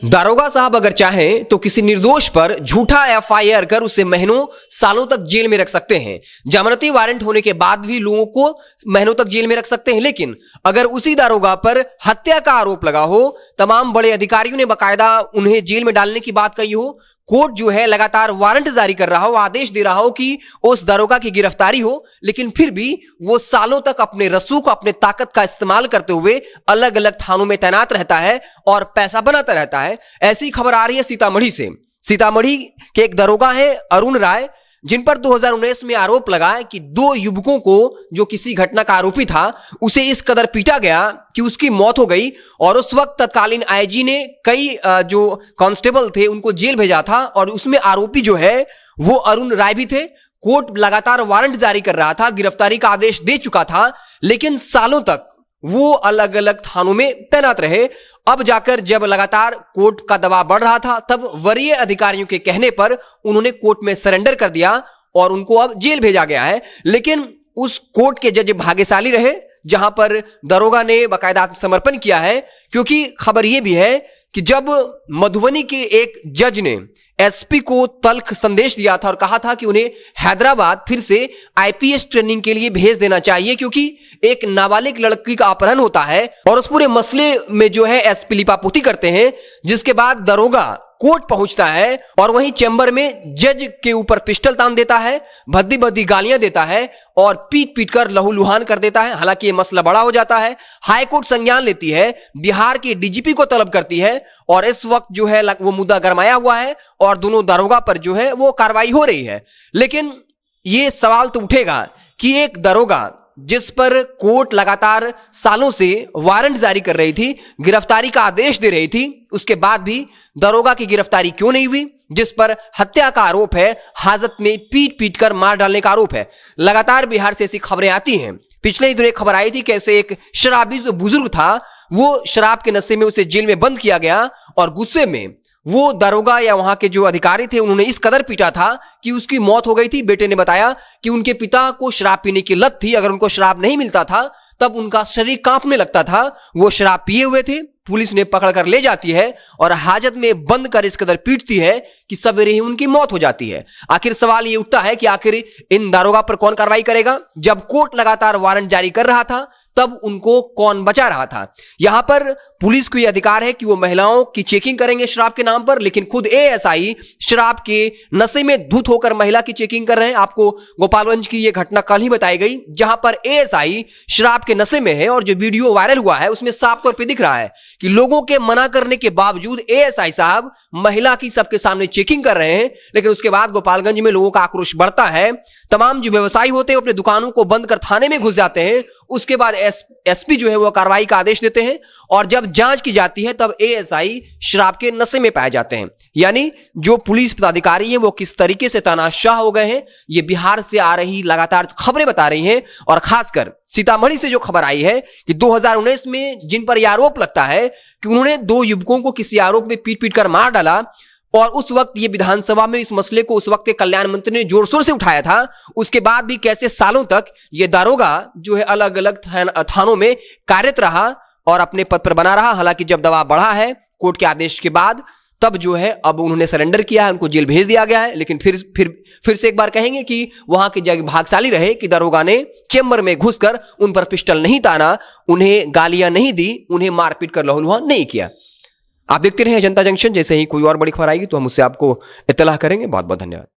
दारोगा साहब अगर चाहें तो किसी निर्दोष पर झूठा एफआईआर कर उसे महीनों सालों तक जेल में रख सकते हैं। जमानती वारंट होने के बाद भी लोगों को महीनों तक जेल में रख सकते हैं। लेकिन अगर उसी दारोगा पर हत्या का आरोप लगा हो, तमाम बड़े अधिकारियों ने बाकायदा उन्हें जेल में डालने की बात कही हो, कोर्ट जो है लगातार वारंट जारी कर रहा हो, आदेश दे रहा हो कि उस दारोगा की गिरफ्तारी हो, लेकिन फिर भी वो सालों तक अपने रसूख, अपने ताकत का इस्तेमाल करते हुए अलग अलग थानों में तैनात रहता है और पैसा बनाता रहता है। ऐसी खबर आ रही है सीतामढ़ी से। सीतामढ़ी के एक दारोगा है अरुण राय, जिन पर 2019 में आरोप लगा कि 2 युवकों को, जो किसी घटना का आरोपी था, उसे इस कदर पीटा गया कि उसकी मौत हो गई। और उस वक्त तत्कालीन आईजी ने कई जो कांस्टेबल थे उनको जेल भेजा था और उसमें आरोपी जो है वो अरुण राय भी थे। कोर्ट लगातार वारंट जारी कर रहा था, गिरफ्तारी का आदेश दे चुका था, लेकिन सालों तक वो अलग अलग थानों में तैनात रहे। अब जाकर जब लगातार कोर्ट का दबाव बढ़ रहा था, तब वरीय अधिकारियों के कहने पर उन्होंने कोर्ट में सरेंडर कर दिया और उनको अब जेल भेजा गया है। लेकिन उस कोर्ट के जज भाग्यशाली रहे जहां पर दरोगा ने बाकायदा समर्पण किया है, क्योंकि खबर यह भी है कि जब मधुबनी के एक जज ने एसपी को तल्ख संदेश दिया था और कहा था कि उन्हें हैदराबाद फिर से आईपीएस ट्रेनिंग के लिए भेज देना चाहिए, क्योंकि एक नाबालिग लड़की का अपहरण होता है और उस पूरे मसले में जो है एसपी लिपापोती करते हैं, जिसके बाद दरोगा कोर्ट पहुंचता है और वहीं चैम्बर में जज के ऊपर पिस्टल तान देता है, भद्दी भद्दी गालियां देता है और पीट पीट कर लहूलुहान कर देता है। हालांकि यह मसला बड़ा हो जाता है, हाईकोर्ट संज्ञान लेती है, बिहार के डीजीपी को तलब करती है और इस वक्त जो है वो मुद्दा गरमाया हुआ है और दोनों दारोगा पर जो है वो कार्रवाई हो रही है। लेकिन यह सवाल तो उठेगा कि एक दारोगा जिस पर कोर्ट लगातार सालों से वारंट जारी कर रही थी, गिरफ्तारी का आदेश दे रही थी, उसके बाद भी दरोगा की गिरफ्तारी क्यों नहीं हुई, जिस पर हत्या का आरोप है, हाजत में पीट पीट कर मार डालने का आरोप है। लगातार बिहार से ऐसी खबरें आती हैं। पिछले ही दिनों एक खबर आई थी कैसे एक शराबी जो बुजुर्ग था, वो शराब के नशे में उसे जेल में बंद किया गया और गुस्से में वो दारोगा या वहां के जो अधिकारी थे उन्होंने इस कदर पीटा था कि उसकी मौत हो गई थी। बेटे ने बताया कि उनके पिता को शराब पीने की लत थी, अगर उनको शराब नहीं मिलता था तब उनका शरीर कांपने लगता था। वो शराब पिए हुए थे, पुलिस ने पकड़कर ले जाती है और हाजत में बंद कर इस कदर पीटती है कि सवेरे ही उनकी मौत हो जाती है। आखिर सवाल ये उठता है कि आखिर इन दारोगा पर कौन कार्रवाई करेगा? जब कोर्ट लगातार वारंट जारी कर रहा था तब उनको कौन बचा रहा था? यहां पर पुलिस को यह अधिकार है कि वो महिलाओं की चेकिंग करेंगे शराब के नाम पर, लेकिन खुद एएसआई शराब के नशे में धुत होकर महिला की चेकिंग कर रहे हैं। आपको गोपालगंज की यह घटना कल ही बताई गई, जहां पर एएसआई शराब के नशे में है और जो वीडियो वायरल हुआ है उसमें साफ तौर पर दिख रहा है कि लोगों के मना करने के बावजूद एएसआई साहब महिला की सबके सामने चेकिंग कर रहे हैं। लेकिन उसके बाद गोपालगंज में लोगों का आक्रोश बढ़ता है। तमाम जो व्यवसायी होते हैं अपने दुकानों को बंद कर थाने में घुस जाते हैं। उसके बाद एसपी जो है वो कार्रवाई का आदेश देते हैं और जब जांच की जाती है तब एएसआई शराब के नशे में पाए जाते हैं। यानी जो पुलिस पदाधिकारी हैं वो किस तरीके से तानाशाह हो गए हैं, ये बिहार से आ रही लगातार खबरें बता रही हैं। और खासकर सीतामढ़ी से जो खबर आई है कि 2019 में जिन पर यह आरोप लगता है कि उन्होंने 2 युवकों को किसी आरोप में पीट पीट कर मार डाला और उस वक्त ये विधानसभा में इस मसले को उस वक्त के कल्याण मंत्री ने जोर शोर से उठाया था। उसके बाद भी कैसे सालों तक ये दारोगा जो है अलग अलग थानों में कार्यरत रहा और अपने पद पर बना रहा। हालांकि जब दबाव बढ़ा है कोर्ट के आदेश के बाद, तब जो है अब उन्होंने सरेंडर किया है, उनको जेल भेज दिया गया है। लेकिन फिर से एक बार कहेंगे कि वहां के जज भाग्यशाली रहे कि दारोगा ने चेंबर में घुसकर उन पर पिस्टल नहीं ताना, उन्हें गालियां नहीं दी, उन्हें मारपीट कर लहूलुहान नहीं किया। आप देखते रहे जनता जंक्शन। जैसे ही कोई और बड़ी खबर आएगी तो हम उससे आपको इत्तला करेंगे। बहुत बहुत धन्यवाद।